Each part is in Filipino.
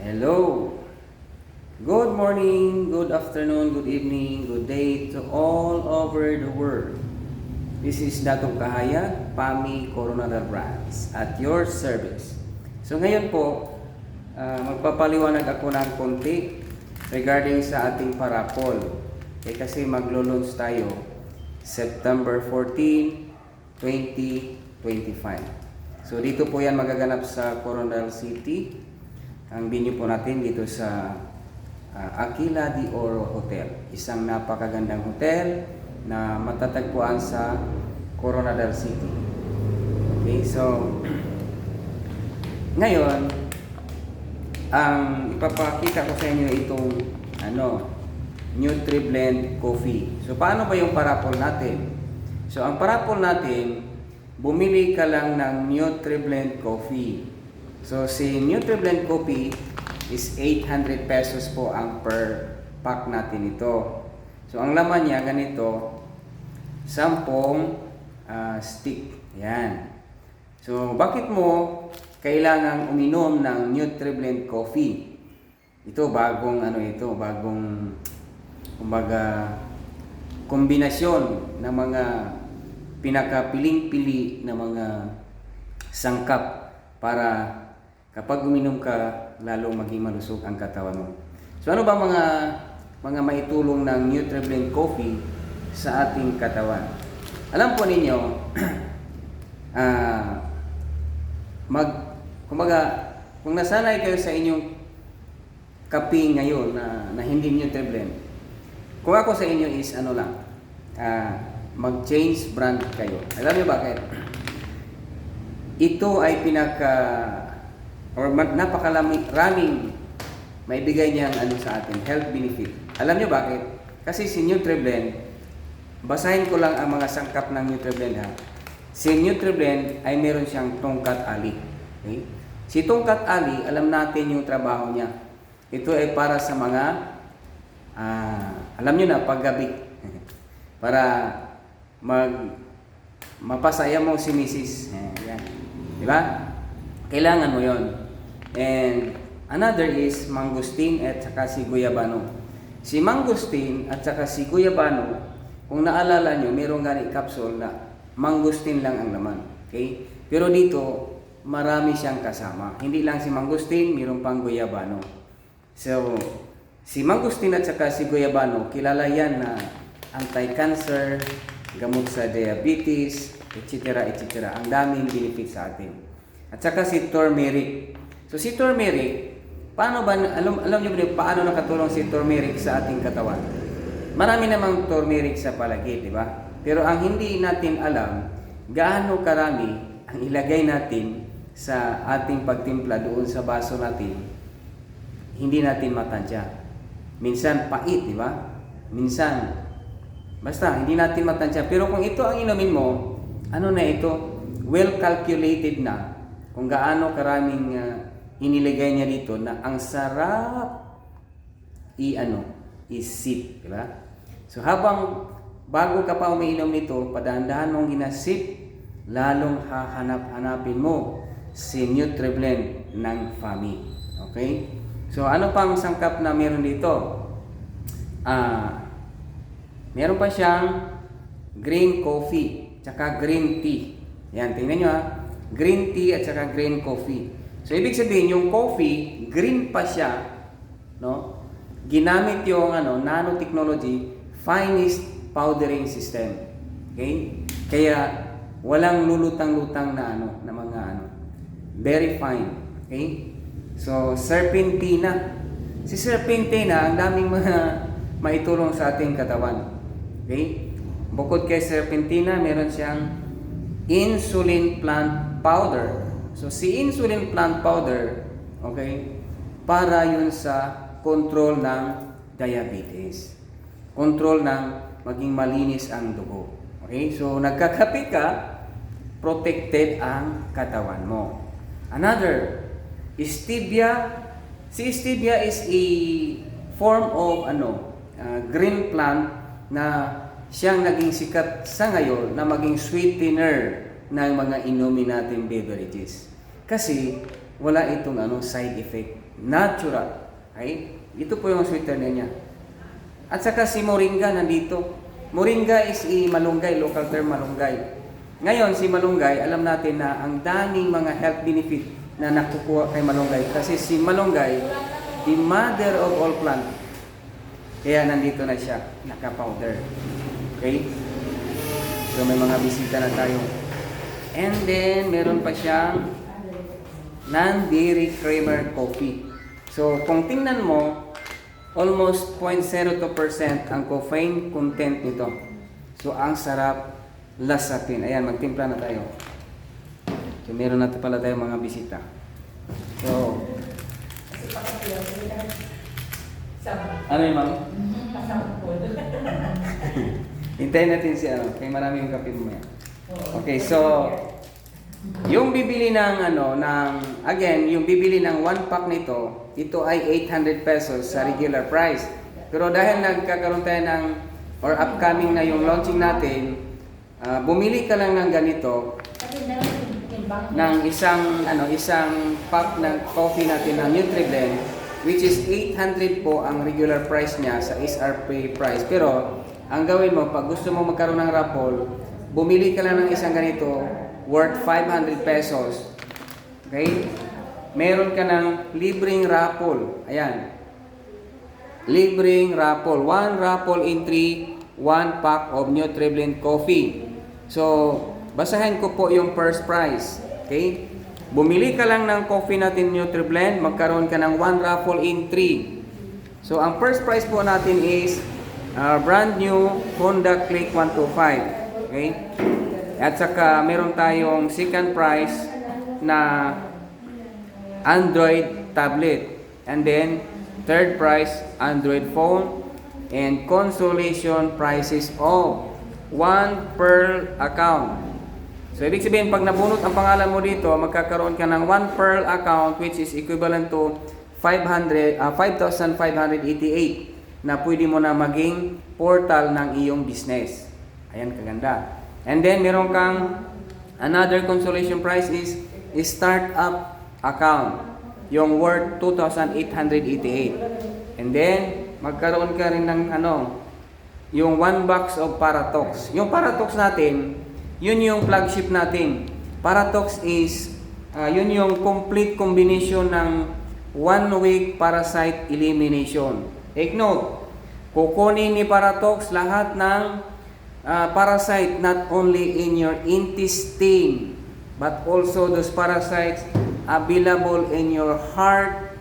Hello. Good morning, good afternoon, good evening, good day to all over the world. This is Datong Kahayag, PAMI Coronadal Brands at your service. So ngayon po, magpapaliwanag ako ng konti regarding sa ating parapol. Kasi maglo-launch tayo September 14, 2025. So dito po yan magaganap sa Coronadal City. Ang venue po natin dito sa Aquila de Oro Hotel. Isang napakagandang hotel na matatagpuan sa Coronadal City. Okay, so ngayon ang ipapakita ko sa inyo itong NutriBlend Coffee. So paano ba yung parapol natin? So ang parapol natin, bumili ka lang ng NutriBlend Coffee. So si NutriBlend Coffee is 800 pesos po ang per pack natin ito. So ang laman niya ganito, 10 stick. Yan. So bakit mo kailangang uminom ng NutriBlend Coffee? Ito bagong bagong kumbaga kombinasyon ng mga pinakapiling-pili na mga sangkap para kapag uminom ka, lalo maging malusog ang katawan mo. So ano ba mga maitulong ng NutriBlend Coffee sa ating katawan? Alam po ninyo, kumbaga, kung nasanay kayo sa inyong kape ngayon na hindi NutriBlend, kung ako sa inyo is mag-change brand kayo. Alam niyo bakit? Ito ay napakaraming maibigay niyang sa atin, health benefit. Alam niyo bakit? Kasi si NutriBlend, basahin ko lang ang mga sangkap ng NutriBlend ha. Si NutriBlend ay meron siyang tongkat ali. Okay? Si tongkat ali, alam natin yung trabaho niya. Ito ay para sa mga alam niyo na, paggabi. Para mapasaya mo si Mrs. Yan. Diba? Kailangan mo yon. And another is mangosteen at saka si guyabano. Si mangosteen at saka si guyabano, kung naalala nyo, mayroong gani capsule na mangosteen lang ang laman. Okay? Pero dito, marami siyang kasama. Hindi lang si mangosteen, mayroong pang guyabano. So, si mangosteen at saka si guyabano, kilala yan na anti-cancer, gamot sa diabetes, etc. etc. Ang daming benefit sa atin. At saka si turmeric. So si turmeric, paano ba alam niyo ba paano nakatulong si turmeric sa ating katawan? Marami namang turmeric sa palagay, di ba? Pero ang hindi natin alam, gaano karami ang ilagay natin sa ating pagtimpla doon sa baso natin, hindi natin matansya. Minsan pait, di ba? Minsan basta hindi natin matansya. Pero kung ito ang inumin mo, ito? Well calculated na kung gaano karaming inilagay niya dito na ang sarap isip, di ba? So bago ka pa umiinom nito, padahan-dahan mong ginasip, lalong hahanap-hanapin mo si NutriBlend ng PAMI. Okay? So ano pang sangkap na meron dito? Meron pa siyang green coffee, tsaka green tea. Yan, tingnan nyo green tea at saka green coffee. So, ibig sabihin, yung coffee, green pa siya, no? Ginamit yung nanotechnology, finest powdering system. Okay? Kaya, walang lulutang-lutang na mga very fine. Okay? So, serpentina. Si serpentina, ang daming mga maitulong sa ating katawan. Okay? Bukod kay serpentina, meron siyang insulin plant powder. So si insulin plant powder, okay, para yun sa control ng diabetes. Control ng maging malinis ang dugo. Okay? So nagkakape ka, protected ang katawan mo. Another, stevia. Si stevia is a form of green plant na siyang naging sikat sa ngayon na maging sweetener ng mga inumin natin beverages. Kasi wala itong side effect. Natural. Okay? Ito po yung sweetener niya. At saka si moringa nandito. Moringa is malunggay, local term malunggay. Ngayon, si malunggay, alam natin na ang daming mga health benefit na nakukuha kay malunggay. Kasi si malunggay, the mother of all plant. Kaya nandito na siya, naka-powder. Okay? So may mga bisita na tayo. And then, meron pa siyang non-dairy creamer coffee. So, kung tingnan mo, almost 0.02% ang caffeine content nito. So, ang sarap lasapin. Ayan, magtimpla na tayo. So, meron na pala tayo mga bisita. So, ano yun, ma'am? Hintayin natin si kaya marami yung kape mo yan. Okay, so, yung bibili yung bibili ng 1 pack nito, ito ay 800 pesos sa regular price. Pero dahil nagkakaroon tayo or upcoming na yung launching natin, bumili ka lang ng ganito, ng isang pack ng coffee natin ng NutriBlend, which is 800 po ang regular price niya sa SRP price. Pero, ang gawin mo, pag gusto mo magkaroon ng raffle, bumili ka lang ng isang ganito, worth 500 pesos. Okay? Meron ka ng libreng raffle. Ayan. Libreng raffle. 1 raffle in 3, 1 pack of NutriBlend coffee. So, basahin ko po yung first prize. Okay? Bumili ka lang ng coffee natin NutriBlend, magkaroon ka ng 1 raffle in 3. So, ang first prize po natin is brand new Honda Click 125. Okay? At saka meron tayong second prize na Android tablet. And then, third prize, Android phone. And consolation prizes of 1 Pearl account. So, ibig sabihin, pag nabunot ang pangalan mo dito, magkakaroon ka ng 1 Pearl account, which is equivalent to 5,588 na pwede mo na maging portal ng iyong business. Ayan, kaganda. And then, meron kang another consolation prize is startup account. Yung worth 2,888. And then, magkaroon ka rin ng yung 1 box of Paratox. Yung Paratox natin, yun yung flagship natin. Paratox is, yun yung complete combination ng 1 week parasite elimination. Take note, kukunin ni Paratox lahat ng parasite not only in your intestine, but also those parasites available in your heart,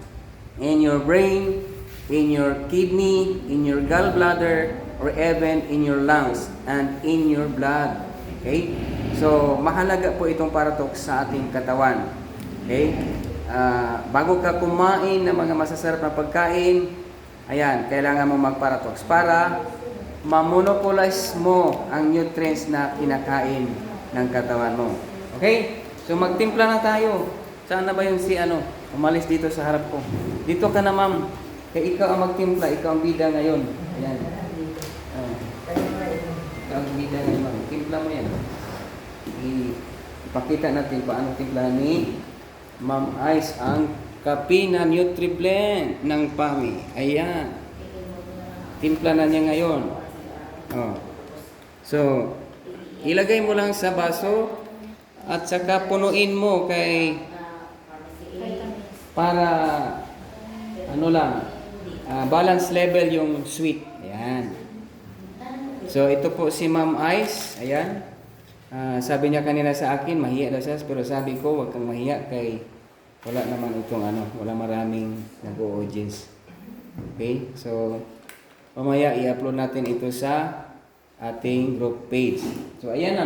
in your brain, in your kidney, in your gallbladder, or even in your lungs and in your blood. Okay? So, mahalaga po itong Paratox sa ating katawan. Okay? Bago ka kumain ng mga masasarap na pagkain, ayan, kailangan mo mag-Paratox para ma-monopolize mo ang nutrients na kinakain ng katawan mo. Okay? So, magtimpla na tayo. Saan na ba yun umalis dito sa harap ko? Dito ka na, ma'am. Kaya ikaw ang magtimpla, ikaw ang bida ngayon. Ayan. Ikaw ang bida ngayon, ma'am. Timpla mo yan. Ipakita natin paano timplahan ni Ma'am Ice ang kape na NutriBlend ng PAMI. Ayan. Timpla na niya ngayon. So, ilagay mo lang sa baso at saka punuin mo para balance level yung sweet. Ayan. So, ito po si Ma'am Ice. Ayan. Sabi niya kanina sa akin, mahiya daw siya. Pero sabi ko, huwag kang mahiya kay wala naman itong wala maraming nag-audience. Okay? So, mamaya i-upload natin ito sa ating group page. So, ayan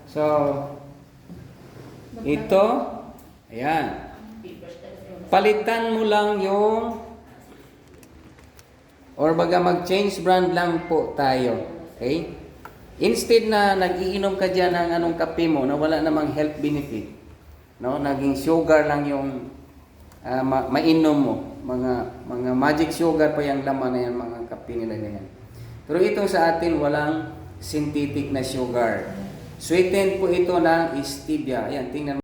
So, ito, ayan. Palitan mo lang yung or baga mag-change brand lang po tayo. Okay? Instead na nag-iinom ka dyan ng kape mo na wala namang health benefit, naging sugar lang yung mainom mo. Mga magic sugar pa yung laman na yan, mga kape nila na yan. Pero ito sa atin, walang synthetic na sugar. Sweetened po ito ng stevia. Ayan, tingnan mo.